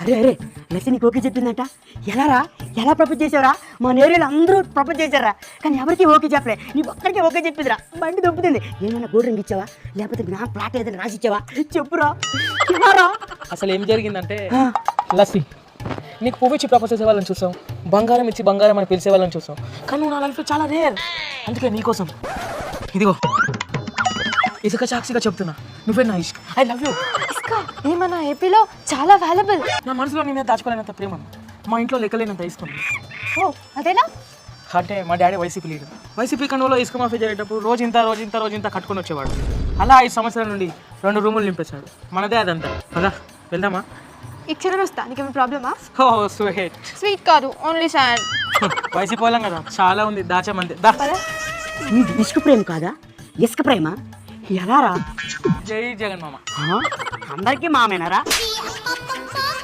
అరే అరే లక్ష్మి నీకు ఓకే చెప్పిందంట. ఎలారా, ఎలా ప్రపోజ్ చేసావురా? మా ఏరియాలో అందరూ ప్రపోజ్ చేశారా, కానీ ఎవరికి ఓకే చెప్పలే. నీకు ఒక్కడికే ఓకే చెప్పిందిరా. బండి దొబ్బుతుంది. ఏమైనా గోల్డ్ రింగ్ ఇచ్చావా, లేకపోతే నా ప్లాట్ ఏదైనా రాసి ఇచ్చావా? చెప్పురా ఎలారా? అసలు ఏం జరిగిందంటే లస్సీ, నీకు పువ్వు ఇచ్చి ప్రపోజ్ చేసే వాళ్ళని చూసాం, బంగారం ఇచ్చి బంగారం అని పిలిచే వాళ్ళని చూసాం, కానీ నువ్వు నా లైఫ్లో చాలా రేర్. అందుకే నీకోసం ఇదిగో ఇసుక సాక్షిగా చెప్తున్నా, నువ్వే నా ఇష్క్. I love you. ఏమన్నా ఏపీలో చాలా వాల్యుబుల్. నా మనసులో నేనే దాచుకోలేనంత ప్రేమ, మా ఇంట్లో లెక్కలేనంత ఇసుకుంది. ఓ అదేనా? అంటే మా డాడీ వైసీపీ లీడర్. వైసీపీ కన్నులో ఇసుక మాఫీ జరిగేటప్పుడు రోజు ఇంత కట్టుకొని వచ్చేవాడు. అలా 5 సంవత్సరాల నుండి 2 రూములు నింపేశాడు. మనదే అదంతా. పదా వెళ్దామా? ఈ క్షణం వస్తా. నీకేమైనా ప్రాబ్లమా? ఓ స్వీట్. స్వీట్ కాదు, ఓన్లీ శాండ్. వైసీపీ వాళ్ళం కదా, చాలా ఉంది దాచామంది. దా. నీది ఇసుక ప్రేమ కాదా, ఇసుక ప్రేమ? ఎలారా? జై జగన్ మామ. అందరికీ మామేనారా?